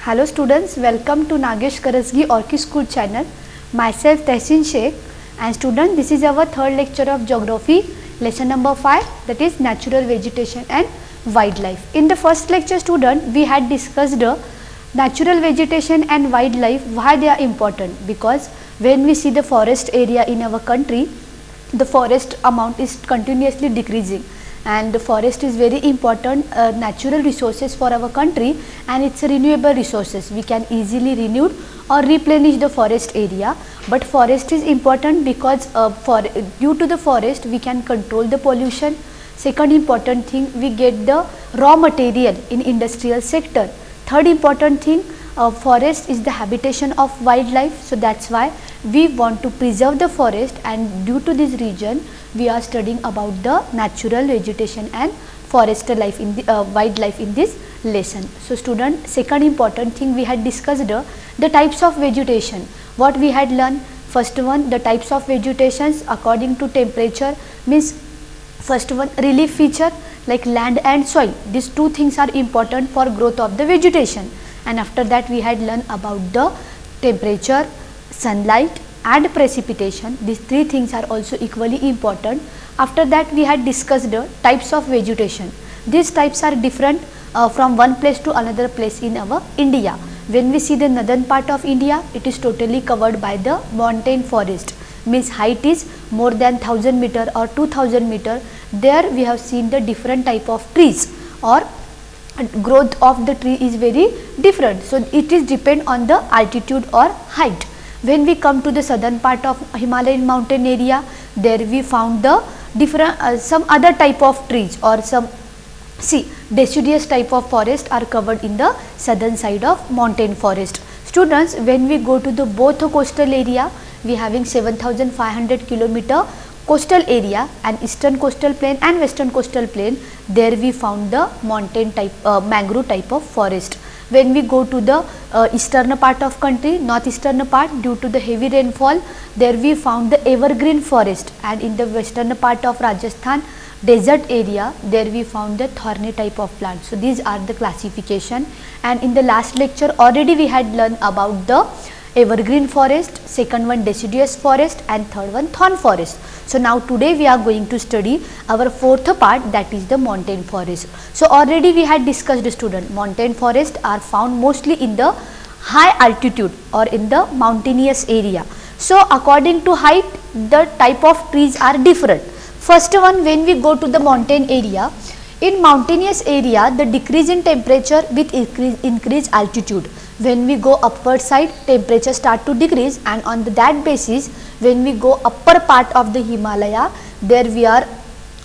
Hello students, welcome to Nagesh Karasgi Orchid School channel. Myself Tehsin Sheikh, and student, this is our third lecture of geography, lesson number 5, that is natural vegetation and wildlife. In the first lecture student, we had discussed natural vegetation and wildlife, why they are important, because when we see the forest area in our country, the forest amount is continuously decreasing, and the forest is very important natural resources for our country, and it's a renewable resources. We can easily renew or replenish the forest area, but forest is important because due to the forest we can control the pollution. Second important thing, we get the raw material in industrial sector. Third important thing, forest is the habitation of wildlife, so that's why we want to preserve the forest, and due to this region we are studying about the natural vegetation and forest life in the wildlife in this lesson. So student, second important thing, we had discussed the types of vegetation. What we had learned, first one, the types of vegetations according to temperature, means first one, relief feature like land and soil. These two things are important for growth of the vegetation, and after that we had learned about the temperature, sunlight and precipitation. These three things are also equally important. After that we had discussed the types of vegetation. These types are different from one place to another place in our India. When we see the northern part of India, it is totally covered by the montane forest, means height is more than 1000 meter or 2000 meter. There we have seen the different type of trees, or growth of the tree is very different. So it is depend on the altitude or height. When we come to the southern part of Himalayan mountain area, there we found the different some other type of trees, or some deciduous type of forest are covered in the southern side of mountain forest. Students, when we go to the both coastal area, we having 7500 kilometer coastal area, and eastern coastal plain and western coastal plain, there we found the mountain type mangrove type of forest. When we go to the eastern part of country, northeastern part, due to the heavy rainfall, there we found the evergreen forest, and in the western part of Rajasthan desert area, there we found the thorny type of plant. So these are the classification, and in the last lecture already we had learned about the evergreen forest, second one deciduous forest, and third one thorn forest. So now today we are going to study our fourth part, that is the montane forest. So already we had discussed, student, montane forest are found mostly in the high altitude or in the mountainous area. So according to height, the type of trees are different. First one, when we go to the mountain area, in mountainous area the decrease in temperature with increase altitude. When we go upward side, temperature start to decrease, and on that basis when we go upper part of the Himalaya, there we are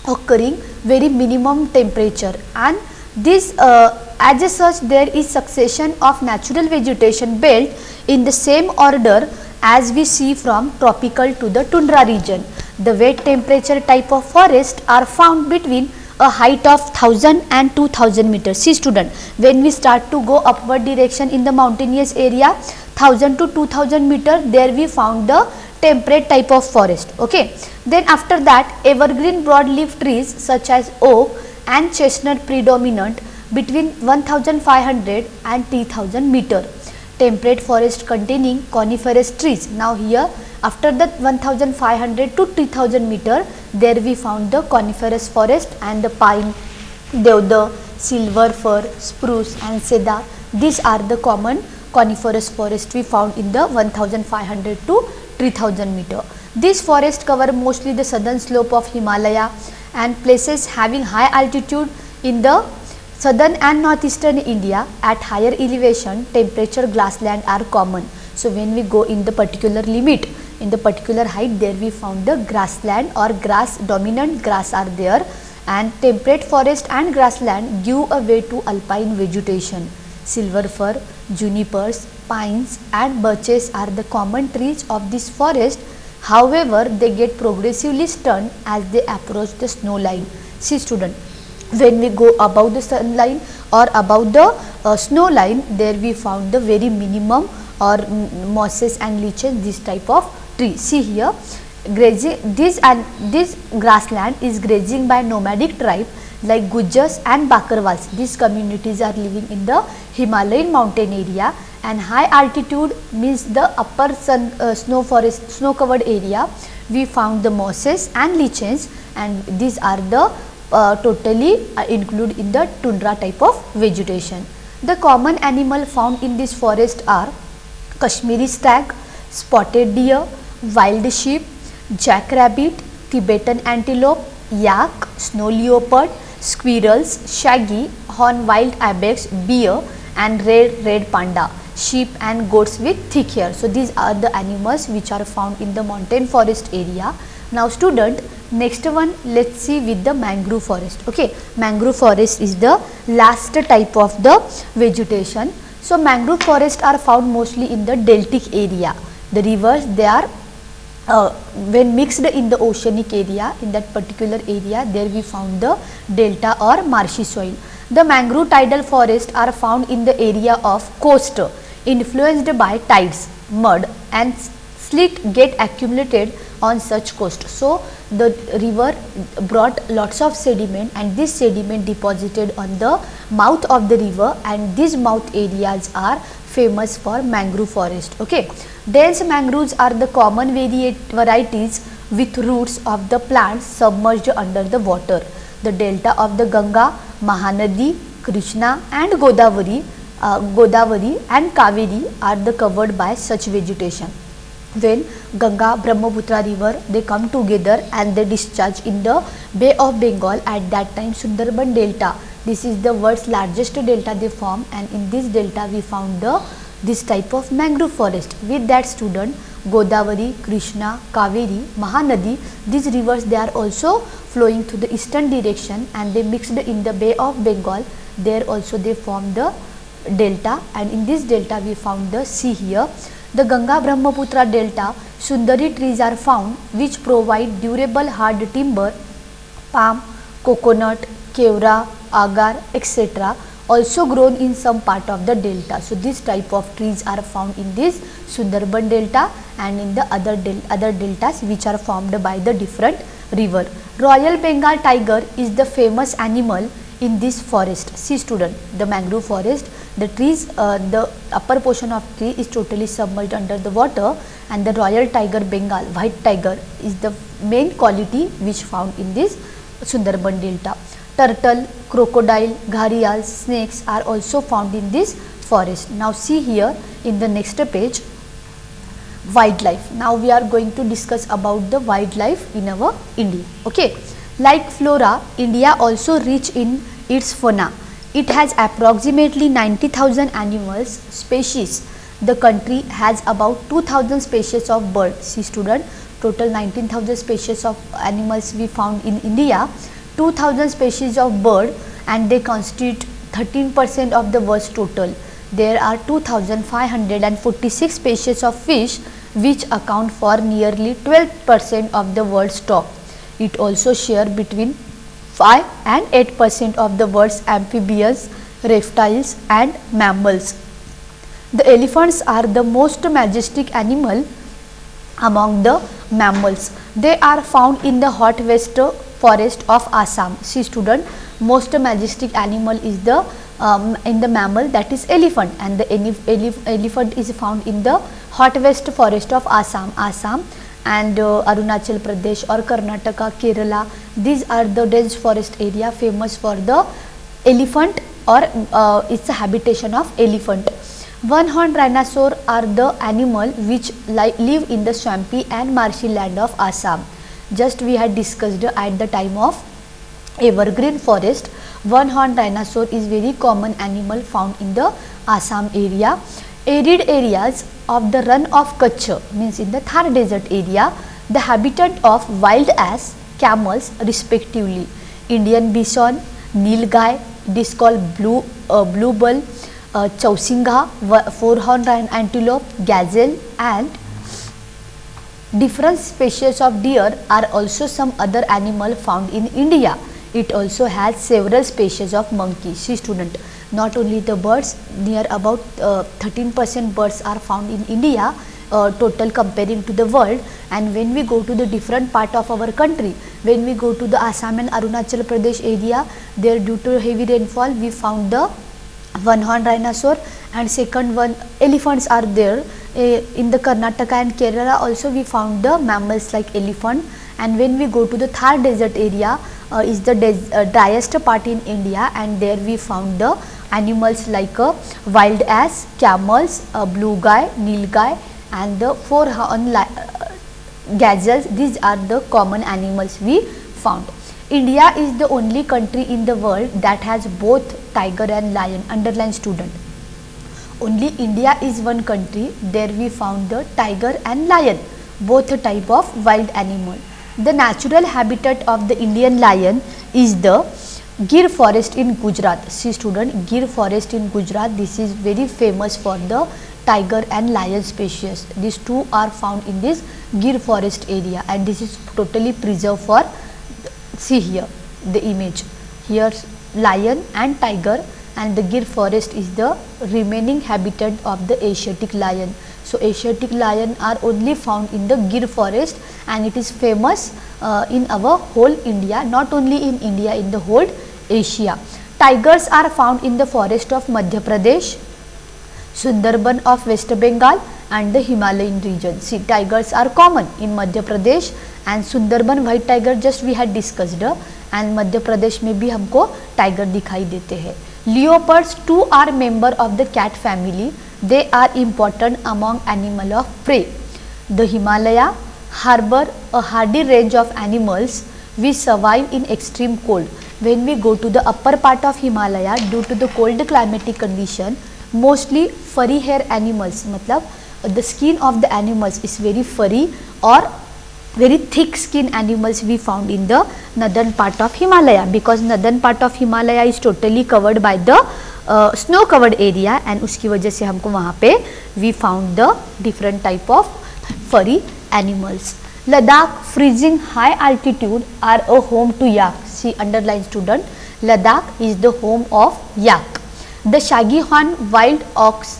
occurring very minimum temperature, and this as such there is succession of natural vegetation belt in the same order as we see from tropical to the tundra region. The wet temperature type of forest are found between a height of 1000 and 2000 meters. See student, when we start to go upward direction in the mountainous area, 1000 to 2000 meter, there we found the temperate type of forest. Okay, then after that evergreen broadleaf trees such as oak and chestnut predominant between 1500 and 3000 meter. Temperate forest containing coniferous trees. Now here after the 1500 to 3000 meter, there we found the coniferous forest, and the pine, deodar, silver fir, spruce and cedar. These are the common coniferous forest we found in the 1500 to 3000 meter. This forest cover mostly the southern slope of Himalaya and places having high altitude. In the southern and northeastern India, at higher elevation, temperature grassland are common. So when we go in the particular limit, in the particular height, there we found the grassland or grass, dominant grass are there, and temperate forest and grassland give a way to alpine vegetation. Silver fir, junipers, pines and birches are the common trees of this forest. However, they get progressively stunned as they approach the snow line. See student, when we go above the sun line or above the snow line, there we found the very minimum or mosses and lichens, this type of tree. See here, grazing this grassland is grazing by nomadic tribe like Gujars and Bakarwals. These communities are living in the Himalayan mountain area, and high altitude means the upper snow covered area. We found the mosses and lichens, and these are the totally include in the tundra type of vegetation. The common animal found in this forest are Kashmiri stag, spotted deer, wild sheep, jackrabbit, Tibetan antelope, yak, snow leopard, squirrels, shaggy, horned wild ibex, bear, and red panda, sheep and goats with thick hair. So these are the animals which are found in the mountain forest area. Now student, next one let's see with the mangrove forest. Okay, mangrove forest is the last type of the vegetation. So mangrove forests are found mostly in the deltic area. The rivers, they are when mixed in the oceanic area, in that particular area there we found the delta or marshy soil. The mangrove tidal forests are found in the area of coast influenced by tides, mud and slit get accumulated on such coast. So the river brought lots of sediment, and this sediment deposited on the mouth of the river, and these mouth areas are famous for mangrove forest. Okay, dense mangroves are the common varieties with roots of the plants submerged under the water. The delta of the Ganga, Mahanadi, Krishna and Godavari and Kaveri are the covered by such vegetation. When Ganga, Brahmaputra river, they come together and they discharge in the Bay of Bengal, at that time Sundarban delta, this is the world's largest delta they form, and in this delta we found this type of mangrove forest. With that student, Godavari, Krishna, Kaveri, Mahanadi, these rivers they are also flowing to the eastern direction, and they mixed in the Bay of Bengal. There also they form the delta, and in this delta we found the sea here. The Ganga Brahmaputra delta, Sundari trees are found which provide durable hard timber, palm, coconut, kevra, agar, etc. also grown in some part of the delta. So this type of trees are found in this Sundarban delta and in the other deltas which are formed by the different river. Royal Bengal tiger is the famous animal in this forest. See student, the mangrove forest, the trees, the upper portion of tree is totally submerged under the water, and the Royal Tiger Bengal, white tiger, is the main quality which found in this Sundarban delta. Turtle, crocodile, gharials, snakes are also found in this forest. Now see here in the next page, wildlife. Now we are going to discuss about the wildlife in our India. Okay, like flora, India also rich in its fauna. It has approximately 90,000 animals species. The country has about 2,000 species of birds. See student, total 19,000 species of animals we found in India, 2,000 species of bird, and they constitute 13% of the world's total. There are 2,546 species of fish which account for nearly 12% of the world's stock. It also shares between 5 and 8% of the world's amphibians, reptiles and mammals. The elephants are the most majestic animal among the mammals. They are found in the hot west forest of Assam. See student, most majestic animal is the in the mammal, that is elephant, and the elephant is found in the hot west forest of Assam and Arunachal Pradesh or Karnataka, Kerala. These are the dense forest area famous for the elephant, or it's a habitation of elephant. One-horned rhinoceros are the animal which live in the swampy and marshy land of Assam. Just we had discussed at the time of evergreen forest. One-horned rhinoceros is very common animal found in the Assam area. Arid areas of the run of Kutch, means in the Thar desert area, the habitat of wild ass, camels respectively, Indian bison, nilgai, it is called blue bull, chausinga, four-horned antelope, gazelle, and different species of deer are also some other animal found in India. It also has several species of monkeys. See student, not only the birds, near about 13% birds are found in India, total comparing to the world. And when we go to the different part of our country, when we go to the Assam and Arunachal Pradesh area, there due to heavy rainfall we found the one horn rhinoceros, and second one elephants are there. In the Karnataka and Kerala also we found the mammals like elephant. And when we go to the Thar desert area, is the driest part in India, and there we found the animals like wild ass, camels, blue guy, nilgai, and the four horn gazelles. These are the common animals we found. India is the only country in the world that has both tiger and lion. Underline student. Only India is one country, there we found the tiger and lion, both a type of wild animal. The natural habitat of the Indian lion is the Gir forest in Gujarat. See student, Gir forest in Gujarat, this is very famous for the tiger and lion species. These two are found in this Gir forest area, and this is totally preserved for, see here the image, here lion and tiger, and the Gir forest is the remaining habitat of the Asiatic lion. So Asiatic lion are only found in the Gir forest, and it is famous in our whole India, not only in India, in the whole Asia. Tigers are found in the forest of Madhya Pradesh, Sundarban of West Bengal, and the Himalayan region. See, tigers are common in Madhya Pradesh and Sundarban. White tiger just we had discussed, and Madhya Pradesh में भी हमको tiger दिखाई देते हैं. Leopards too are member of the cat family. They are important among animal of prey. The Himalaya harbor a hardy range of animals which survive in extreme cold. When we go to the upper part of Himalaya, due to the cold climatic condition, mostly furry hair animals, मतलब the skin of the animals is very furry or very thick skin animals we found in the northern part of Himalaya, because northern part of Himalaya is totally covered by the snow covered area, and उसकी वजह से हमको वहाँ पे we found the different type of furry animals. Ladakh freezing high altitude are a home to yak. See, underline student, Ladakh is the home of yak. The shaggy horn wild ox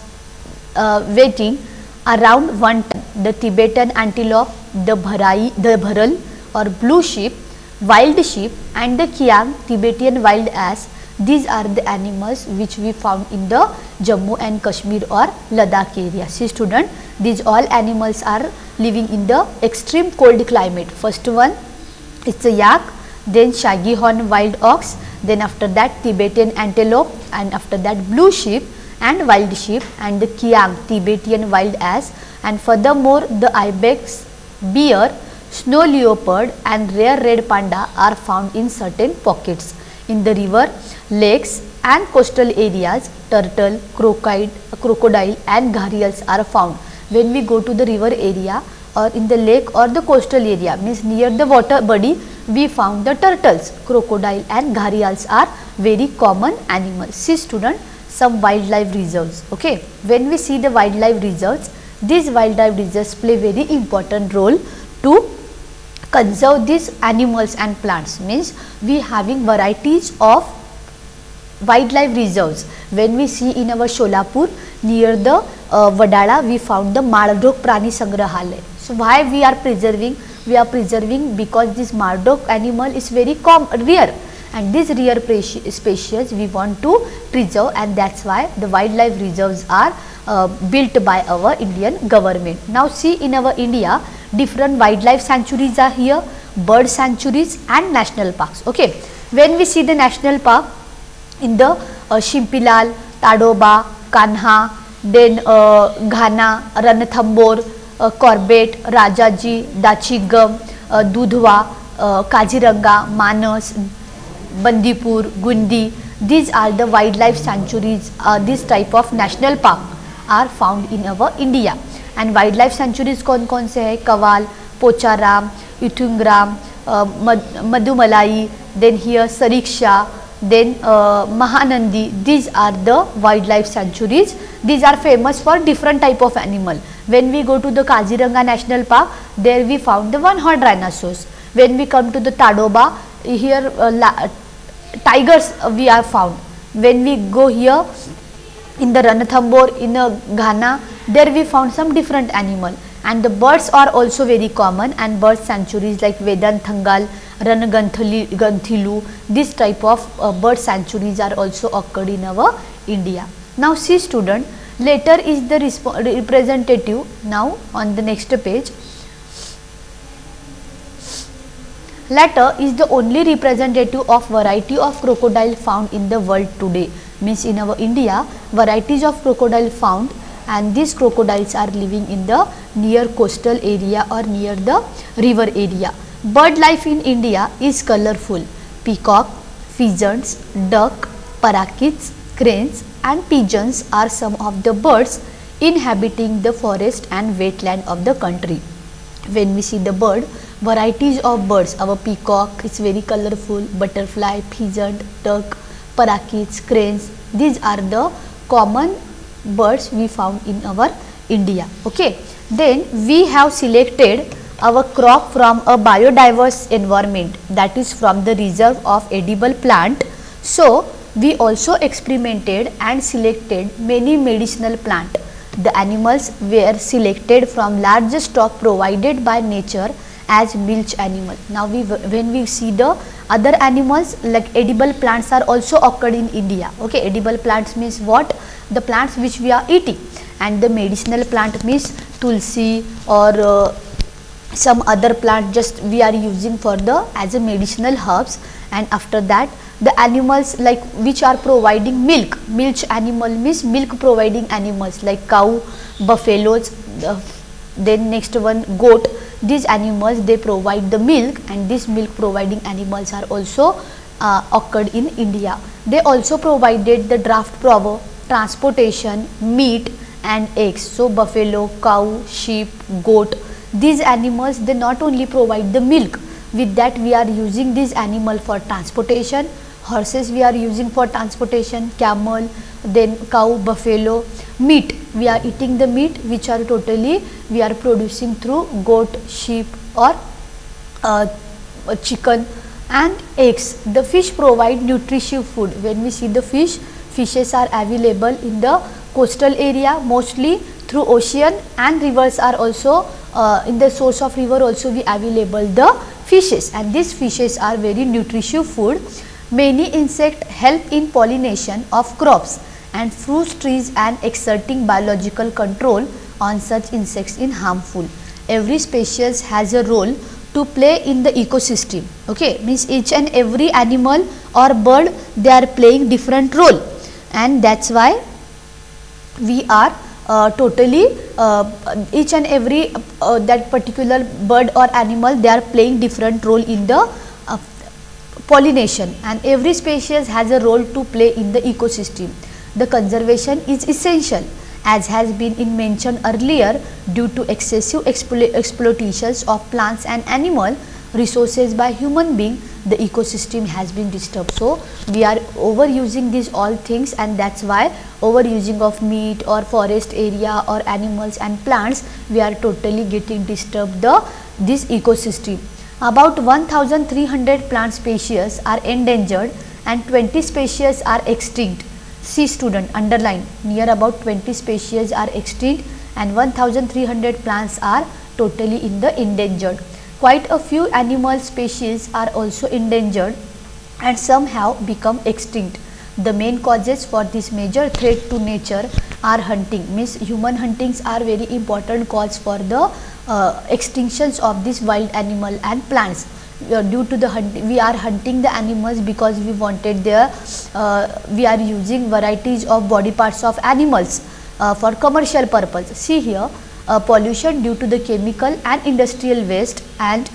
weighing around 1 ton, the Tibetan antelope, the bharal or blue sheep, wild sheep, and the kiang, Tibetan wild ass. These are the animals which we found in the Jammu and Kashmir or Ladakh area. See student, these all animals are living in the extreme cold climate. First one is the yak, then shaggy horn wild ox, then after that Tibetan antelope, and after that blue sheep and wild sheep, and the kiang, Tibetan wild ass, and furthermore the ibex, bear, snow leopard, and rare red panda are found in certain pockets. In the river, lakes and coastal areas, turtle, crocodile and gharials are found. When we go to the river area or in the lake or the coastal area, means near the water body, we found the turtles, crocodile and gharials are very common animals. See student, some wildlife reserves. Okay, when we see the wildlife reserves, these wildlife reserves play very important role to conserve these animals and plants. Means we having varieties of wildlife reserves. When we see in our Sholapur near the Vadala, we found the Mardok Prani Sangrahalaya. So why we are preserving? We are preserving because this Mardok animal is very rare, and this rare species we want to preserve, and that's why the wildlife reserves are built by our Indian government. Now see, in our India, different wildlife sanctuaries are here, bird sanctuaries and national parks. Okay, when we see the national park, in the Shimpilal, Tadoba, Kanha, then Ghana, Ranthambore, Corbett, Rajaji, Dachigam, Dudhwa, Kaziranga, Manas, Bandipur, Gundi. These are the wildlife sanctuaries. This type of national park are found in our India. And wildlife sanctuaries कौन-कौन से है? Kawal, Pocharam, Utungram, Madhumalai, then here Sariksha, then Mahanandi. These are the wildlife sanctuaries. These are famous for different type of animal. When we go to the Kaziranga National Park, there we found the one-horned rhinoceros. When we come to the Tadoba, here tigers we are found. When we go here in the Ranthambore in Ghana, there we found some different animal, and the birds are also very common, and bird sanctuaries like Vedanthangal, Ranaganthilu, this type of bird sanctuaries are also occurred in our India. Now see student, later is the representative. Now on the next page, latter is the only representative of variety of crocodile found in the world today. Means in our India, varieties of crocodile found, and these crocodiles are living in the near coastal area or near the river area. Bird life in India is colorful. Peacock, pheasants, duck, parakeets, cranes and pigeons are some of the birds inhabiting the forest and wetland of the country. When we see the bird, varieties of birds, our peacock is very colorful, butterfly, pheasant, duck, parakeets, cranes, these are the common birds we found in our India. Okay. Then we have selected our crop from a biodiverse environment, that is from the reserve of edible plant. So we also experimented and selected many medicinal plant. The animals were selected from large stock provided by nature as milch animal. Now when we see the other animals, like edible plants are also occurred in India. Okay, edible plants means what? The plants which we are eating, and the medicinal plant means tulsi or some other plant just we are using for the as a medicinal herbs. And after that, the animals like which are providing milk, milch animal means milk providing animals like cow, buffaloes, then next one goat. These animals they provide the milk, and these milk providing animals are also occurred in India. They also provided the draft power, transportation, meat and eggs. So buffalo, cow, sheep, goat, these animals they not only provide the milk, with that we are using this animal for transportation. Horses we are using for transportation, camel, then cow, buffalo. Meat, we are eating the meat which are totally we are producing through goat, sheep or chicken. And eggs, the fish provide nutritious food. When we see the fishes are available in the coastal area mostly through ocean, and rivers are also in the source of river also we available the fishes, and these fishes are very nutritious food. Many insects help in pollination of crops and fruit trees and exerting biological control on such insects in harmful. Every species has a role to play in the ecosystem. Okay, means each and every animal or bird they are playing different role, and that's why we are totally each and every that particular bird or animal they are playing different role in the pollination, and every species has a role to play in the ecosystem. The conservation is essential, as has been mentioned earlier. Due to excessive exploitations of plants and animal resources by human being, the ecosystem has been disturbed. So we are overusing these all things, and that's why overusing of meat or forest area or animals and plants, we are totally getting disturbed this ecosystem. About 1300 plant species are endangered and 20 species are extinct. See student, underline, near about 20 species are extinct and 1300 plants are totally in the endangered. Quite a few animal species are also endangered and some have become extinct. The main causes for this major threat to nature are hunting, means human huntings are very important cause for the extinctions of this wild animal and plants. Due to the we are hunting the animals because we wanted their we are using varieties of body parts of animals for commercial purpose. See here, pollution due to the chemical and industrial waste and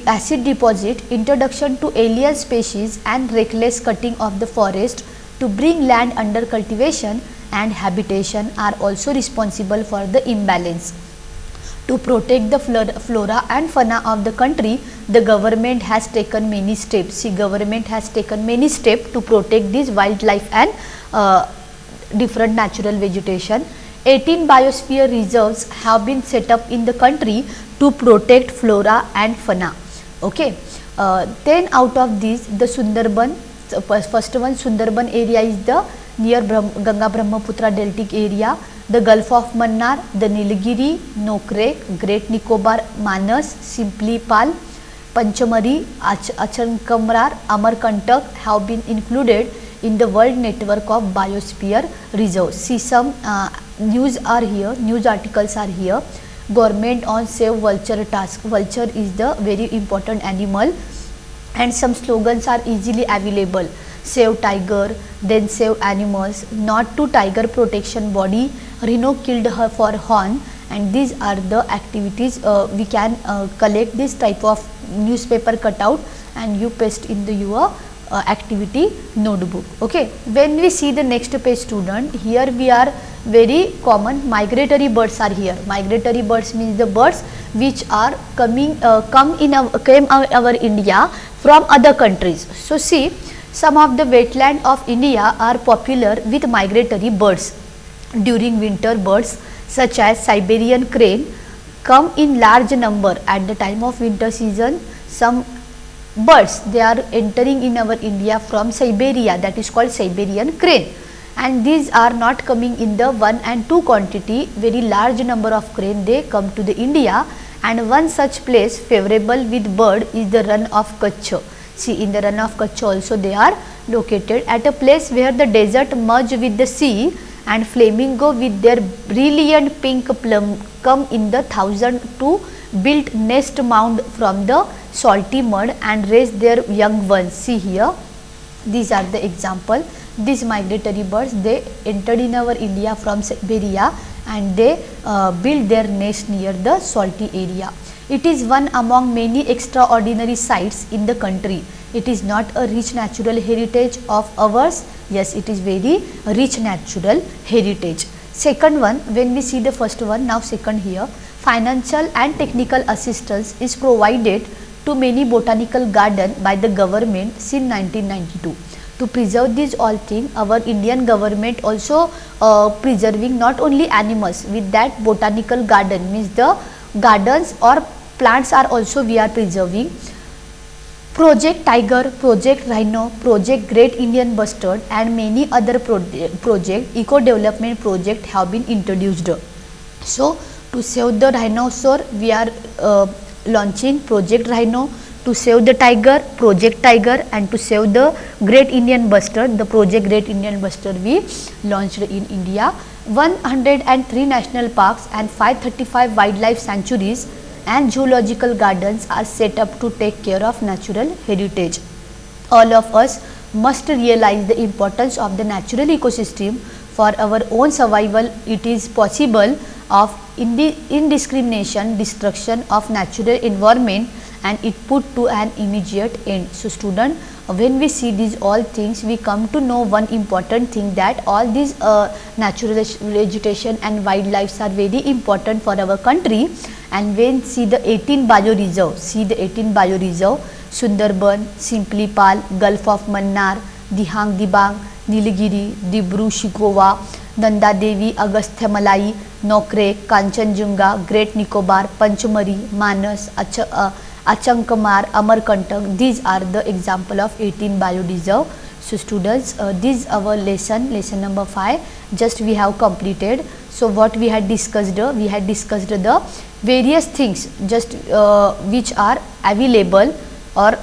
acid deposit, introduction to alien species and reckless cutting of the forest to bring land under cultivation and habitation are also responsible for the imbalance. To protect the flora and fauna of the country, the government has taken many steps. See, government has taken many steps to protect this wildlife and different natural vegetation. 18 biosphere reserves have been set up in the country to protect flora and fauna. Okay, 10 out of these, the Sundarban, first one Sundarban area is the near Ganga Brahmaputra deltic area. the Gulf of Mannar, the Nilgiri, Nokrek, Great Nicobar, Manas, Simply Pal, Panchamari, Achankamrar, Amarkantak have been included in the World Network of Biosphere Reserves. See, some news are here, news articles are here. Government on Save Vulture task. Vulture is the very important animal, and some slogans are easily available. Save tiger, then save animals, not to tiger protection body, Rhino killed her for horn, and these are the activities we can collect this type of newspaper cutout and you paste in the your activity notebook. Okay, when we see the next page student, here we are very common migratory birds are here. Migratory birds means the birds which are came our India from other countries. So see, some of the wetland of India are popular with migratory birds. During winter, birds such as Siberian crane come in large number. At the time of winter season, some birds they are entering in our India from Siberia, that is called Siberian crane, and these are not coming in the 1 and 2 quantity. Very large number of crane they come to the India, and one such place favorable with bird is the Run of Kutch. See, in the Run of Kutch also they are located at a place where the desert merge with the sea, and flamingo with their brilliant pink plum come in the 1000 to build nest mound from the salty mud and raise their young ones. See here, these are the example. These migratory birds they entered in our India from Siberia and they build their nest near the salty area. It is one among many extraordinary sights in the country. It is not a rich natural heritage of ours. Yes, it is very rich natural heritage. Second one, when we see the first one, now second here, financial and technical assistance is provided to many botanical garden by the government since 1992. To preserve these all things, our Indian government also preserving not only animals, with that botanical garden means the gardens or plants are also we are preserving. Project Tiger, Project Rhino, Project Great Indian Bustard and many other project, eco development project have been introduced. So, to save the rhinoceros, we are launching Project Rhino. To save the tiger, Project Tiger, and to save the Great Indian Bustard, the Project Great Indian Bustard we launched in India. 103 national parks and 535 wildlife sanctuaries and zoological gardens are set up to take care of natural heritage. All of us must realize the importance of the natural ecosystem for our own survival. It is possible of indiscrimination destruction of natural environment and it put to an immediate end. So student, when we see these all things, we come to know one important thing, that all these natural vegetation and wildlife are very important for our country. And when see the 18 bioreserve, see the 18 bioreserve, Sundarban, Simply Pal, Gulf of Mannar, Dihang Dibang, Nilgiri, Dibru Shikova, Nanda Devi, Agastya Malai, Nokrek, Kanchenjunga, Great Nicobar, Panchamari, Manas, Achankamar, Amarkantak. These are the example of 18 bioreserve. So students, this our lesson number 5 just we have completed. So what we had discussed, the various things just which are available or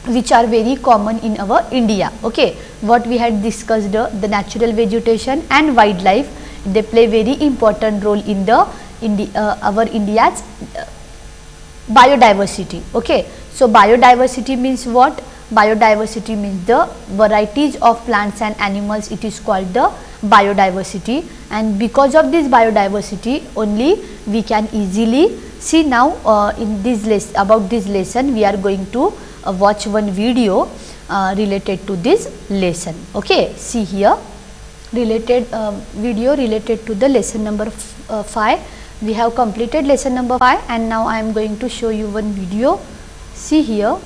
which are very common in our India. Okay, what we had discussed, the natural vegetation and wildlife, they play very important role in the our India's biodiversity. Okay, so biodiversity means what? Biodiversity means the varieties of plants and animals, it is called the biodiversity, and because of this biodiversity only we can easily see. Now in this about this lesson we are going to watch one video related to this lesson. Okay, see here, related video related to the lesson number 5. We have completed lesson number 5 and now I am going to show you one video. See here.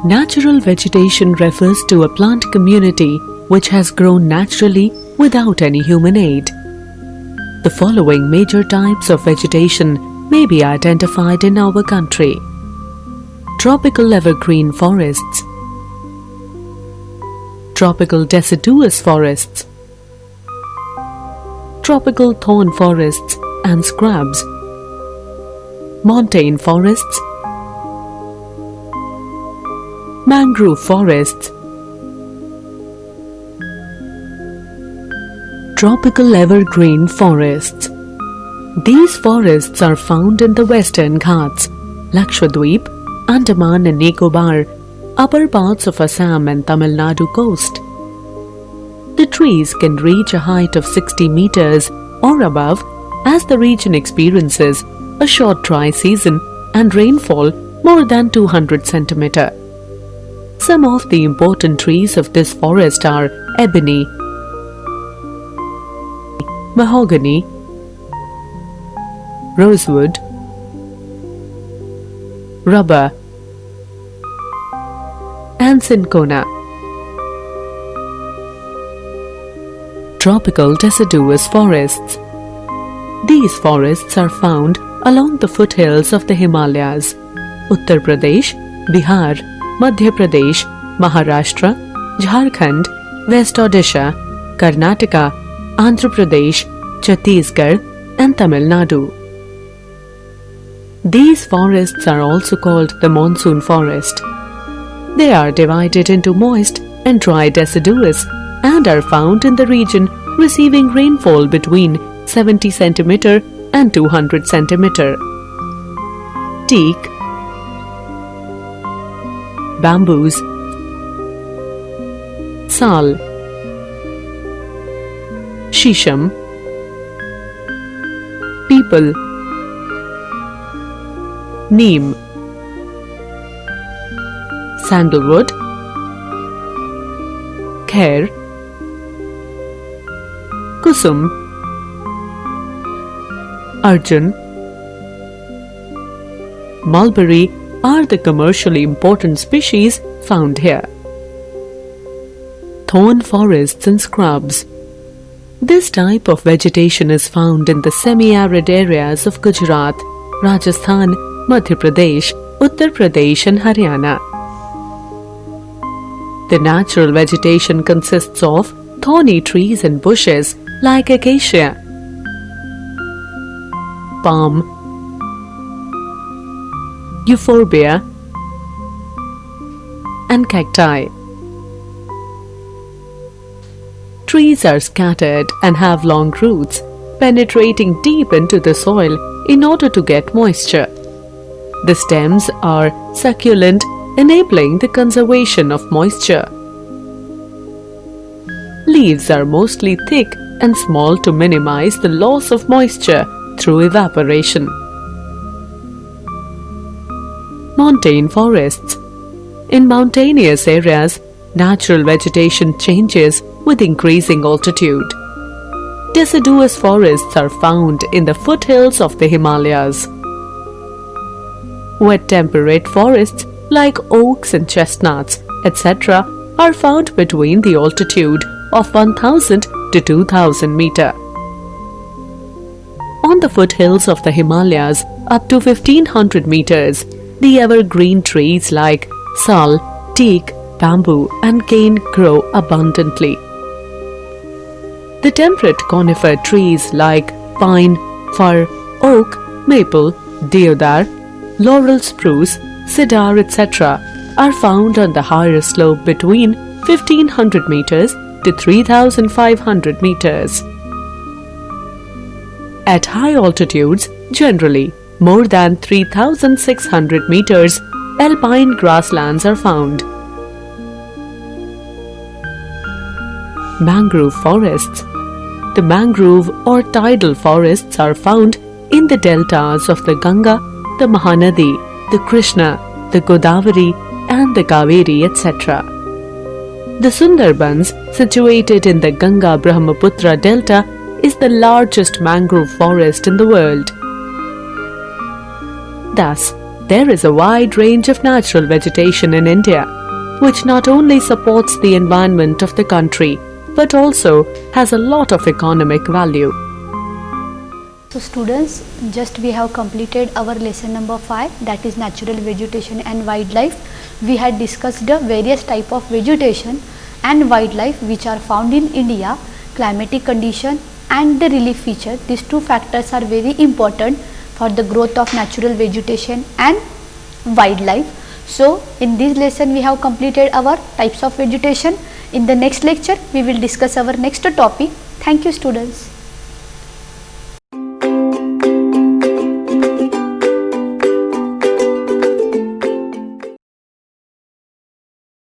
Natural vegetation refers to a plant community which has grown naturally without any human aid. The following major types of vegetation may be identified in our country: tropical evergreen forests, tropical deciduous forests, tropical thorn forests and scrubs, montane forests, mangrove forests, tropical evergreen forests. These forests are found in the Western Ghats, Lakshadweep, Andaman and Nicobar, upper parts of Assam and Tamil Nadu coast. The trees can reach a height of 60 meters or above as the region experiences a short dry season and rainfall more than 200 centimeter. Some of the important trees of this forest are ebony, mahogany, rosewood, rubber, and cinchona. Tropical deciduous forests. These forests are found along the foothills of the Himalayas, Uttar Pradesh, Bihar, Madhya Pradesh, Maharashtra, Jharkhand, West Odisha, Karnataka, Andhra Pradesh, Chhattisgarh, and Tamil Nadu. These forests are also called the monsoon forest. They are divided into moist and dry deciduous and are found in the region receiving rainfall between 70 centimeter and 200 centimeter. Teak, bamboos, sal, shisham, peepal, neem, sandalwood, khair, kusum, arjun, mulberry are the commercially important species found here. Thorn forests and scrubs. This type of vegetation is found in the semi-arid areas of Gujarat, Rajasthan, Madhya Pradesh, Uttar Pradesh and Haryana. The natural vegetation consists of thorny trees and bushes like acacia, palm, euphorbia, and cacti. Trees are scattered and have long roots, penetrating deep into the soil in order to get moisture. The stems are succulent, enabling the conservation of moisture. Leaves are mostly thick and small to minimize the loss of moisture through evaporation. Montane forests. In mountainous areas, natural vegetation changes with increasing altitude. Deciduous forests are found in the foothills of the Himalayas. Wet temperate forests like oaks and chestnuts, etc., are found between the altitude of 1000 to 2000 meter. On the foothills of the Himalayas, up to 1500 meters, the evergreen trees like sal, teak, bamboo, and cane grow abundantly. The temperate conifer trees like pine, fir, oak, maple, deodar, laurel spruce, cedar, etc. are found on the higher slope between 1500 meters to 3500 meters. At high altitudes, generally more than 3600 meters, alpine grasslands are found. Mangrove forests. The mangrove or tidal forests are found in the deltas of the Ganga, the Mahanadi, the Krishna, the Godavari, and the Kaveri, etc. The Sundarbans, situated in the Ganga-Brahmaputra delta, is the largest mangrove forest in the world. Thus, there is a wide range of natural vegetation in India, which not only supports the environment of the country, but also has a lot of economic value. So students, just we have completed our lesson number 5, that is natural vegetation and wildlife. We had discussed the various type of vegetation and wildlife which are found in India, climatic condition and the relief feature. These two factors are very important for the growth of natural vegetation and wildlife. So in this lesson we have completed our types of vegetation. In the next lecture we will discuss our next topic. Thank you students.